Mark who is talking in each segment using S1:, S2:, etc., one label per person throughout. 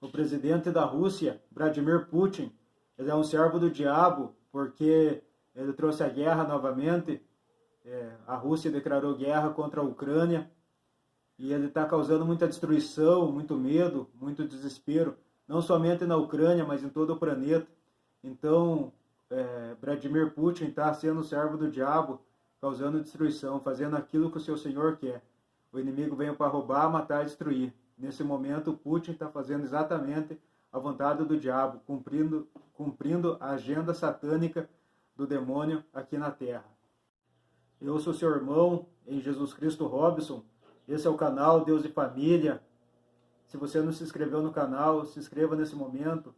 S1: o presidente da Rússia, Vladimir Putin, ele é um servo do diabo, porque ele trouxe a guerra novamente. A Rússia declarou guerra contra a Ucrânia, e ele está causando muita destruição, muito medo, muito desespero, não somente na Ucrânia, mas em todo o planeta. Então, Vladimir Putin está sendo servo do diabo, causando destruição, fazendo aquilo que o seu senhor quer. O inimigo veio para roubar, matar e destruir. Nesse momento, Putin está fazendo exatamente a vontade do diabo, cumprindo a agenda satânica do demônio aqui na Terra. Eu sou seu irmão em Jesus Cristo Robson. Esse é o canal Deus e Família. Se você não se inscreveu no canal, se inscreva nesse momento.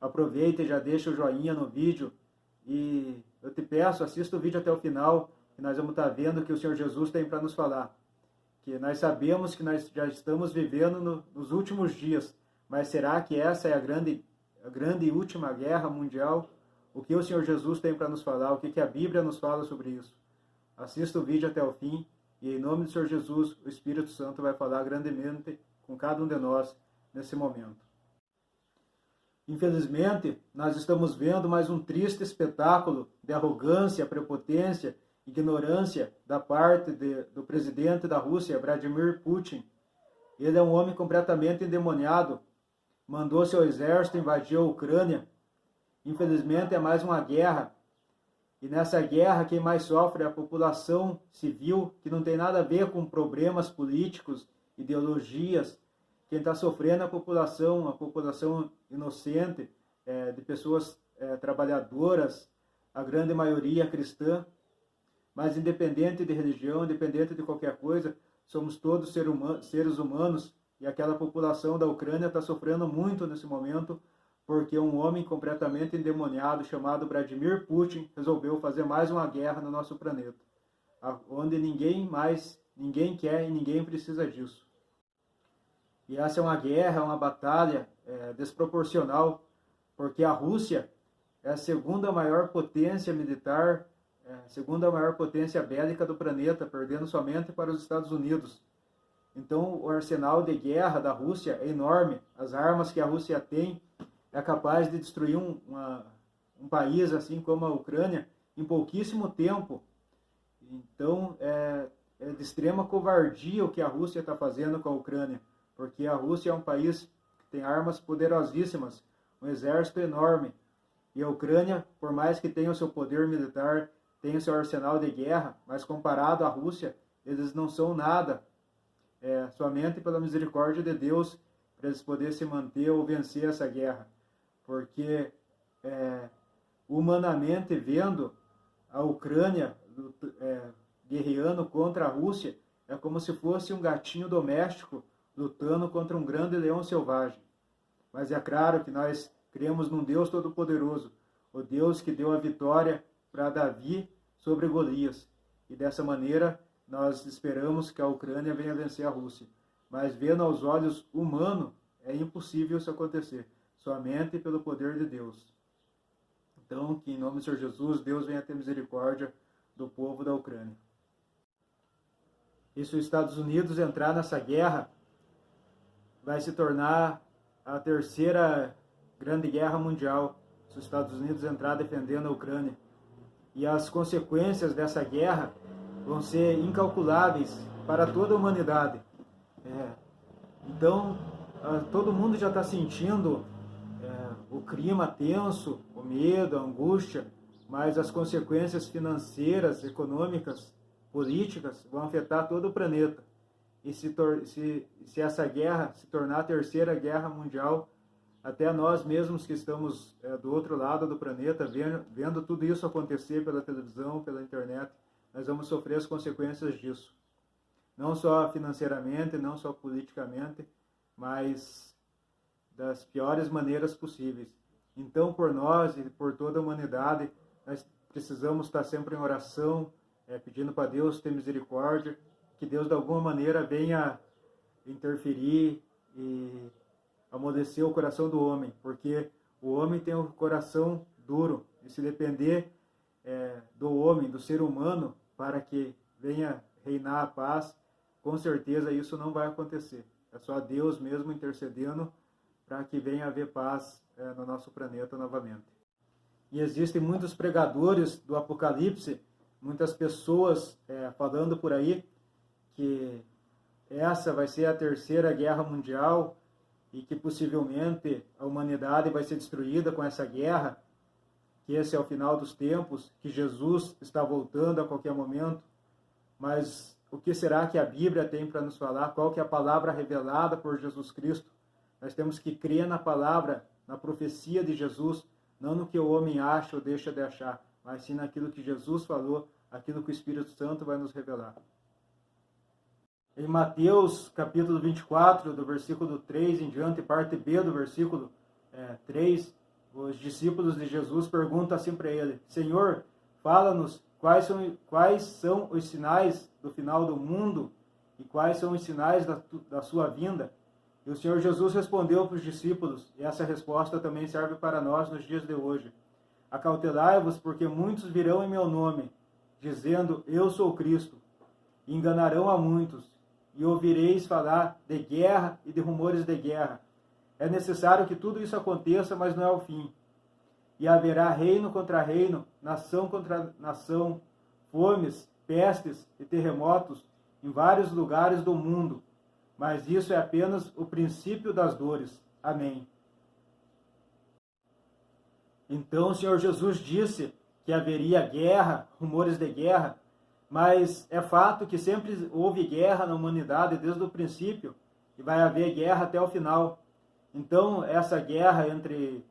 S1: Aproveita e já deixa o joinha no vídeo. E eu te peço, assista o vídeo até o final, que nós vamos estar vendo o que o Senhor Jesus tem para nos falar. Que nós sabemos que nós já estamos vivendo nos últimos dias, mas será que essa é a grande e última guerra mundial? O que o Senhor Jesus tem para nos falar? O que a Bíblia nos fala sobre isso? Assista o vídeo até o fim e em nome do Senhor Jesus, o Espírito Santo vai falar grandemente com cada um de nós nesse momento. Infelizmente, nós estamos vendo mais um triste espetáculo de arrogância, prepotência, ignorância da parte do presidente da Rússia, Vladimir Putin. Ele é um homem completamente endemoniado, mandou seu exército invadir a Ucrânia. Infelizmente é mais uma guerra, e nessa guerra quem mais sofre é a população civil, que não tem nada a ver com problemas políticos, ideologias. Quem está sofrendo é a população inocente, de pessoas trabalhadoras, a grande maioria cristã. Mas independente de religião, independente de qualquer coisa, somos todos seres humanos, e aquela população da Ucrânia está sofrendo muito nesse momento, porque um homem completamente endemoniado, chamado Vladimir Putin, resolveu fazer mais uma guerra no nosso planeta, onde ninguém quer e ninguém precisa disso. E essa é uma guerra, uma batalha desproporcional, porque a Rússia é a segunda maior potência militar, segunda maior potência bélica do planeta, perdendo somente para os Estados Unidos. Então, o arsenal de guerra da Rússia é enorme. As armas que a Rússia tem é capaz de destruir um país assim como a Ucrânia em pouquíssimo tempo. Então, é de extrema covardia o que a Rússia está fazendo com a Ucrânia, porque a Rússia é um país que tem armas poderosíssimas, um exército enorme. E a Ucrânia, por mais que tenha o seu poder militar, tem o seu arsenal de guerra, mas comparado à Rússia, eles não são nada. Somente pela misericórdia de Deus, para eles poderem se manter ou vencer essa guerra. Porque, humanamente vendo, a Ucrânia guerreando contra a Rússia, é como se fosse um gatinho doméstico lutando contra um grande leão selvagem. Mas é claro que nós cremos num Deus Todo-Poderoso, o Deus que deu a vitória para Davi sobre Golias. E dessa maneira, nós esperamos que a Ucrânia venha vencer a Rússia. Mas vendo aos olhos humanos, é impossível isso acontecer, somente pelo poder de Deus. Então, que em nome do Senhor Jesus, Deus venha ter misericórdia do povo da Ucrânia. E se os Estados Unidos entrar nessa guerra, vai se tornar a terceira grande guerra mundial, se os Estados Unidos entrar defendendo a Ucrânia. E as consequências dessa guerra vão ser incalculáveis para toda a humanidade. Então, todo mundo já está sentindo o clima tenso, o medo, a angústia, mas as consequências financeiras, econômicas, políticas vão afetar todo o planeta. E se essa guerra se tornar a terceira guerra mundial, até nós mesmos que estamos do outro lado do planeta, vendo tudo isso acontecer pela televisão, pela internet, nós vamos sofrer as consequências disso. Não só financeiramente, não só politicamente, mas das piores maneiras possíveis. Então, por nós e por toda a humanidade, nós precisamos estar sempre em oração, pedindo para Deus ter misericórdia, que Deus de alguma maneira venha interferir e amolecer o coração do homem, porque o homem tem um coração duro, e se depender do homem, do ser humano, para que venha reinar a paz, com certeza isso não vai acontecer. É só Deus mesmo intercedendo para que venha haver paz no nosso planeta novamente. E existem muitos pregadores do Apocalipse, muitas pessoas falando por aí que essa vai ser a terceira guerra mundial e que possivelmente a humanidade vai ser destruída com essa guerra, que esse é o final dos tempos, que Jesus está voltando a qualquer momento. Mas o que será que a Bíblia tem para nos falar? Qual que é a palavra revelada por Jesus Cristo? Nós temos que crer na palavra, na profecia de Jesus, não no que o homem acha ou deixa de achar, mas sim naquilo que Jesus falou, aquilo que o Espírito Santo vai nos revelar. Em Mateus, capítulo 24, do versículo 3 em diante, parte B do versículo 3, os discípulos de Jesus perguntam assim para ele: Senhor, fala-nos quais são os sinais do final do mundo e quais são os sinais da sua vinda? E o Senhor Jesus respondeu para os discípulos, e essa resposta também serve para nós nos dias de hoje: acautelai-vos, porque muitos virão em meu nome, dizendo, eu sou Cristo, e enganarão a muitos, e ouvireis falar de guerra e de rumores de guerra. É necessário que tudo isso aconteça, mas não é o fim. E haverá reino contra reino, nação contra nação, fomes, pestes e terremotos em vários lugares do mundo. Mas isso é apenas o princípio das dores. Amém. Então o Senhor Jesus disse que haveria guerra, rumores de guerra, mas é fato que sempre houve guerra na humanidade desde o princípio e vai haver guerra até o final. Então essa guerra entre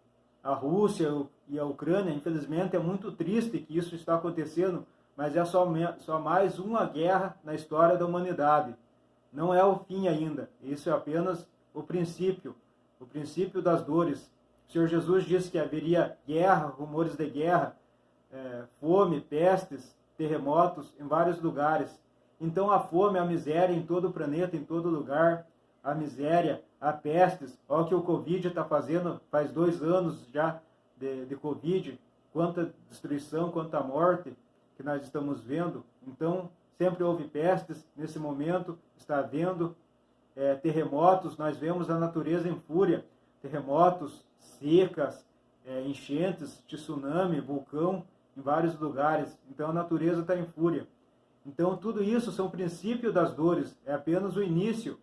S1: a Rússia e a Ucrânia, infelizmente, é muito triste que isso está acontecendo, mas é só mais uma guerra na história da humanidade. Não é o fim ainda, isso é apenas o princípio das dores. O Senhor Jesus disse que haveria guerra, rumores de guerra, fome, pestes, terremotos em vários lugares. Então a fome, a miséria em todo o planeta, em todo lugar, a miséria, a pestes, olha o que o Covid está fazendo, faz 2 anos já de Covid, quanta destruição, quanta morte que nós estamos vendo. Então, sempre houve pestes, nesse momento está havendo terremotos, nós vemos a natureza em fúria, terremotos, secas, enchentes, tsunami, vulcão, em vários lugares. Então a natureza está em fúria. Então tudo isso são princípios das dores, é apenas o início.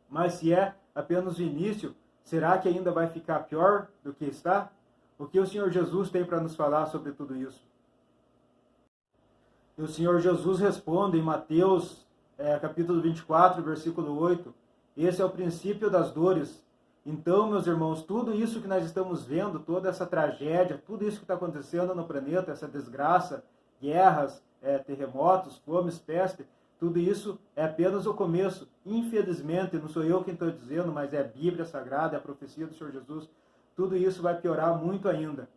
S1: Mas se é apenas o início, será que ainda vai ficar pior do que está? O que o Senhor Jesus tem para nos falar sobre tudo isso? E o Senhor Jesus responde em Mateus, capítulo 24, versículo 8, esse é o princípio das dores. Então, meus irmãos, tudo isso que nós estamos vendo, toda essa tragédia, tudo isso que está acontecendo no planeta, essa desgraça, guerras, terremotos, fomes, peste, tudo isso é apenas o começo. Infelizmente, não sou eu quem estou dizendo, mas é a Bíblia Sagrada, é a profecia do Senhor Jesus. Tudo isso vai piorar muito ainda.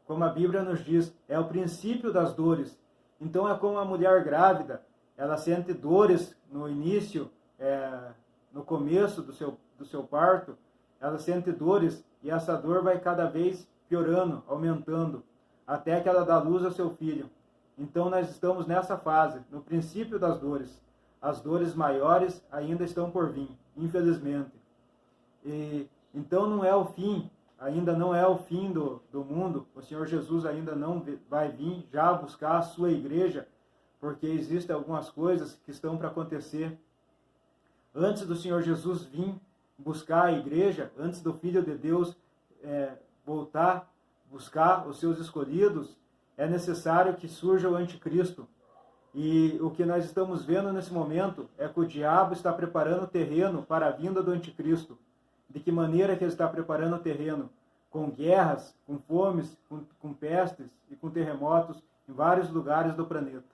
S1: Como a Bíblia nos diz, é o princípio das dores. Então é como a mulher grávida, ela sente dores no início, no começo do seu parto, ela sente dores e essa dor vai cada vez piorando, aumentando, até que ela dá luz ao seu filho. Então nós estamos nessa fase, no princípio das dores. As dores maiores ainda estão por vir, infelizmente. Então não é o fim, ainda não é o fim do mundo. O Senhor Jesus ainda não vai vir já buscar a sua igreja, porque existem algumas coisas que estão para acontecer. Antes do Senhor Jesus vir buscar a igreja, antes do Filho de Deus voltar, buscar os seus escolhidos, é necessário que surja o anticristo. E o que nós estamos vendo nesse momento é que o diabo está preparando o terreno para a vinda do anticristo. De que maneira que ele está preparando o terreno? Com guerras, com fomes, com pestes e com terremotos em vários lugares do planeta.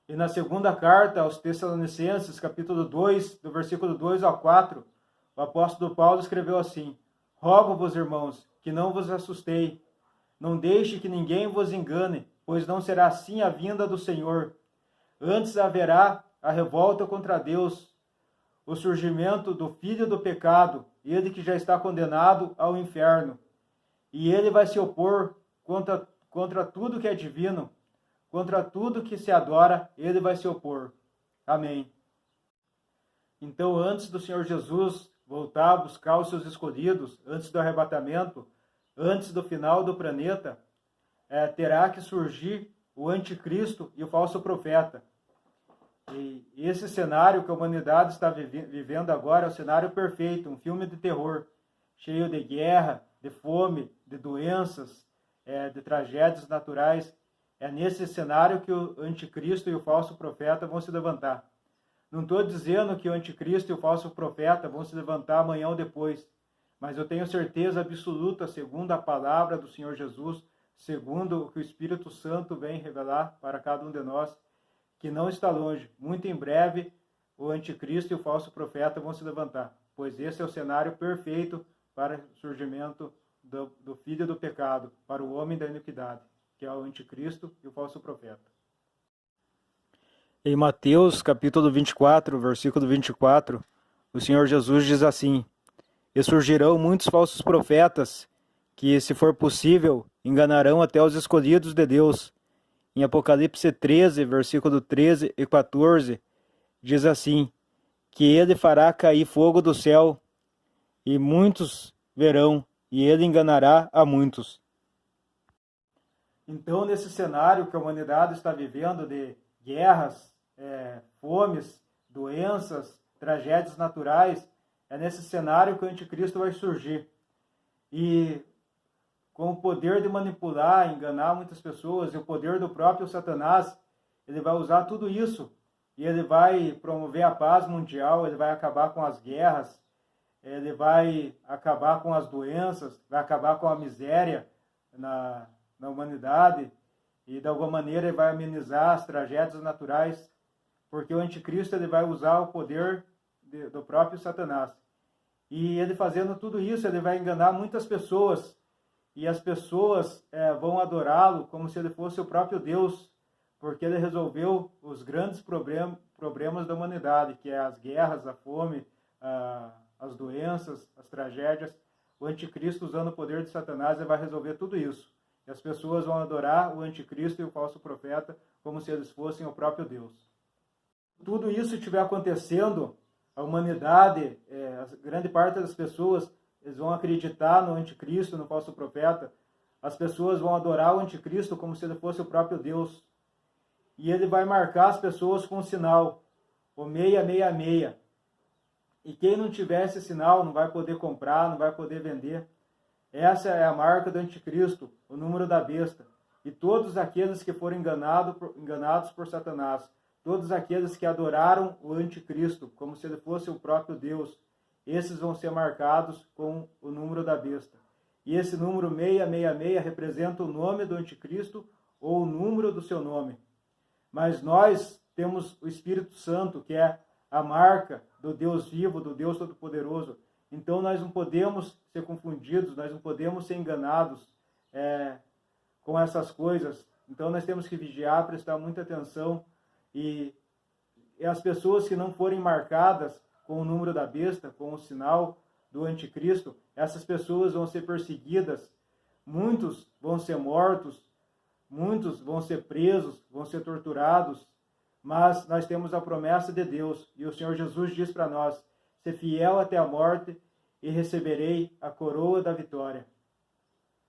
S1: E na segunda carta aos Tessalonicenses, capítulo 2, do versículo 2 ao 4, o apóstolo Paulo escreveu assim: rogo-vos, irmãos, que não vos assustei. Não deixe que ninguém vos engane, pois não será assim a vinda do Senhor. Antes haverá a revolta contra Deus, o surgimento do filho do pecado, ele que já está condenado ao inferno. E ele vai se opor contra tudo que é divino, contra tudo que se adora, ele vai se opor. Amém. Então, antes do Senhor Jesus voltar a buscar os seus escolhidos, antes do arrebatamento, antes do final do planeta, terá que surgir o anticristo e o falso profeta. E esse cenário que a humanidade está vivendo agora é o cenário perfeito, um filme de terror, cheio de guerra, de fome, de doenças, de tragédias naturais. É nesse cenário que o anticristo e o falso profeta vão se levantar. Não estou dizendo que o anticristo e o falso profeta vão se levantar amanhã ou depois, mas eu tenho certeza absoluta, segundo a palavra do Senhor Jesus, segundo o que o Espírito Santo vem revelar para cada um de nós, que não está longe. Muito em breve, o anticristo e o falso profeta vão se levantar, pois esse é o cenário perfeito para o surgimento do filho do pecado, para o homem da iniquidade, que é o anticristo e o falso profeta. Em Mateus, capítulo 24, versículo 24, o Senhor Jesus diz assim: E surgirão muitos falsos profetas, que, se for possível, enganarão até os escolhidos de Deus. Em Apocalipse 13, versículo 13 e 14, diz assim, que ele fará cair fogo do céu, e muitos verão, e ele enganará a muitos. Então, nesse cenário que a humanidade está vivendo de guerras, fomes, doenças, tragédias naturais, é nesse cenário que o anticristo vai surgir. E com o poder de manipular, enganar muitas pessoas, e o poder do próprio Satanás, ele vai usar tudo isso. E ele vai promover a paz mundial, ele vai acabar com as guerras, ele vai acabar com as doenças, vai acabar com a miséria na humanidade, e de alguma maneira ele vai amenizar as tragédias naturais, porque o anticristo ele vai usar o poder do próprio Satanás. E ele fazendo tudo isso, ele vai enganar muitas pessoas, e as pessoas vão adorá-lo como se ele fosse o próprio Deus, porque ele resolveu os grandes problemas da humanidade, que é as guerras, a fome, as doenças, as tragédias. O anticristo, usando o poder de Satanás, ele vai resolver tudo isso. E as pessoas vão adorar o anticristo e o falso profeta como se eles fossem o próprio Deus. Tudo isso estiver acontecendo, a humanidade, a grande parte das pessoas, eles vão acreditar no anticristo, no falso profeta. As pessoas vão adorar o anticristo como se ele fosse o próprio Deus. E ele vai marcar as pessoas com um sinal, o 666. E quem não tiver esse sinal não vai poder comprar, não vai poder vender. Essa é a marca do anticristo, o número da besta. E todos aqueles que foram enganados por Satanás, todos aqueles que adoraram o anticristo como se ele fosse o próprio Deus, esses vão ser marcados com o número da besta. E esse número 666 representa o nome do anticristo ou o número do seu nome. Mas nós temos o Espírito Santo, que é a marca do Deus vivo, do Deus Todo-Poderoso. Então nós não podemos ser confundidos, nós não podemos ser enganados com essas coisas. Então nós temos que vigiar, prestar muita atenção. E as pessoas que não forem marcadas com o número da besta, com o sinal do anticristo, essas pessoas vão ser perseguidas, muitos vão ser mortos, muitos vão ser presos, vão ser torturados, mas nós temos a promessa de Deus, e o Senhor Jesus diz para nós, ser fiel até a morte e receberei a coroa da vitória.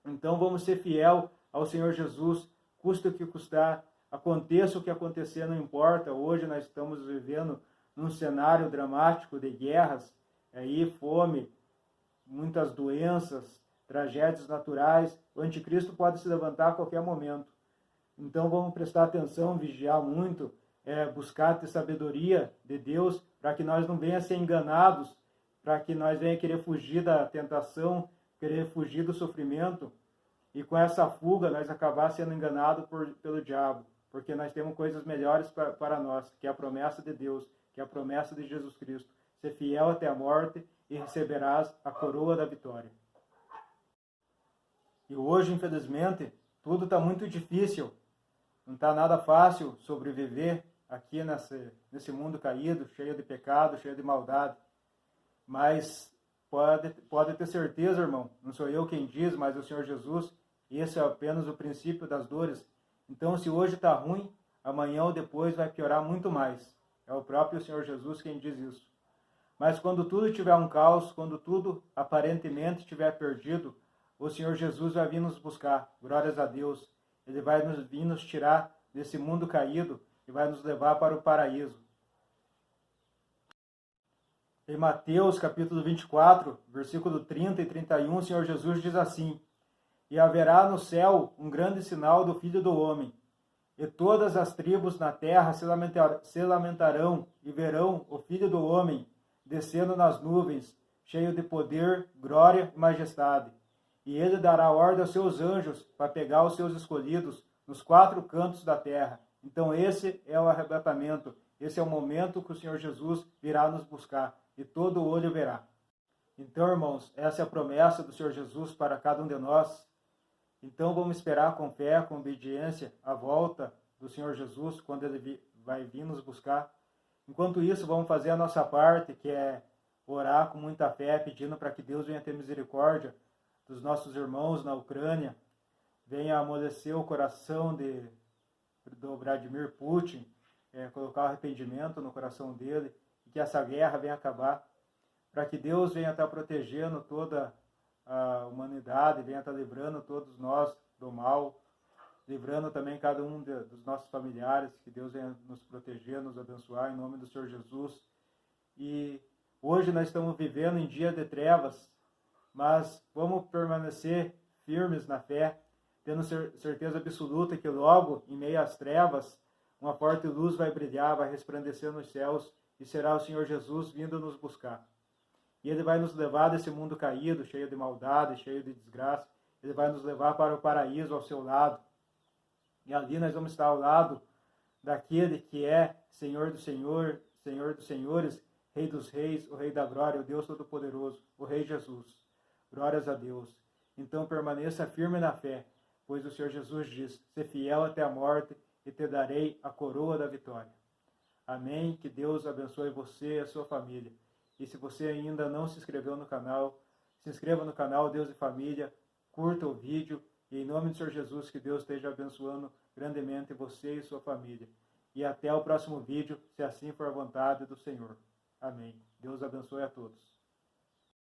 S1: Então vamos ser fiel ao Senhor Jesus, custa o que custar, aconteça o que acontecer, não importa. Hoje nós estamos vivendo num cenário dramático de guerras, fome, muitas doenças, tragédias naturais. O anticristo pode se levantar a qualquer momento. Então vamos prestar atenção, vigiar muito, buscar ter sabedoria de Deus, para que nós não venhamos a ser enganados, para que nós venhamos querer fugir da tentação, querer fugir do sofrimento, e com essa fuga nós acabar sendo enganados pelo diabo, porque nós temos coisas melhores para nós, que é a promessa de Deus, que é a promessa de Jesus Cristo. Ser fiel até a morte e receberás a coroa da vitória. E hoje, infelizmente, tudo está muito difícil. Não está nada fácil sobreviver aqui nesse mundo caído, cheio de pecado, cheio de maldade. Mas pode ter certeza, irmão, não sou eu quem diz, mas o Senhor Jesus, esse é apenas o princípio das dores. Então, se hoje está ruim, amanhã ou depois vai piorar muito mais. É o próprio Senhor Jesus quem diz isso. Mas quando tudo tiver um caos, quando tudo aparentemente estiver perdido, o Senhor Jesus vai vir nos buscar. Glórias a Deus. Ele vai vir nos tirar desse mundo caído e vai nos levar para o paraíso. Em Mateus capítulo 24, versículo 30 e 31, o Senhor Jesus diz assim: E haverá no céu um grande sinal do Filho do Homem, e todas as tribos na terra se lamentarão e verão o Filho do Homem descendo nas nuvens, cheio de poder, glória e majestade. E ele dará ordem aos seus anjos para pegar os seus escolhidos nos 4 cantos da terra. Então esse é o arrebatamento, esse é o momento que o Senhor Jesus virá nos buscar, e todo olho verá. Então, irmãos, essa é a promessa do Senhor Jesus para cada um de nós. Então vamos esperar com fé, com obediência, a volta do Senhor Jesus, quando Ele vai vir nos buscar. Enquanto isso, vamos fazer a nossa parte, que é orar com muita fé, pedindo para que Deus venha ter misericórdia dos nossos irmãos na Ucrânia, venha amolecer o coração do Vladimir Putin, colocar o arrependimento no coração dele, e que essa guerra venha acabar, para que Deus venha estar protegendo toda a humanidade, venha estar livrando todos nós do mal, livrando também cada um dos nossos familiares, que Deus venha nos proteger, nos abençoar, em nome do Senhor Jesus. E hoje nós estamos vivendo em dia de trevas, mas vamos permanecer firmes na fé, tendo certeza absoluta que logo, em meio às trevas, uma forte luz vai brilhar, vai resplandecer nos céus, e será o Senhor Jesus vindo nos buscar. E Ele vai nos levar desse mundo caído, cheio de maldade, cheio de desgraça. Ele vai nos levar para o paraíso ao seu lado. E ali nós vamos estar ao lado daquele que é Senhor do Senhor, Senhor dos Senhores, Rei dos Reis, o Rei da Glória, o Deus Todo-Poderoso, o Rei Jesus. Glórias a Deus. Então permaneça firme na fé, pois o Senhor Jesus diz: "Sê fiel até a morte e te darei a coroa da vitória." Amém? Que Deus abençoe você e a sua família. E se você ainda não se inscreveu no canal, se inscreva no canal Deus e Família, curta o vídeo, e em nome do Senhor Jesus, que Deus esteja abençoando grandemente você e sua família. E até o próximo vídeo, se assim for a vontade do Senhor. Amém. Deus abençoe a todos.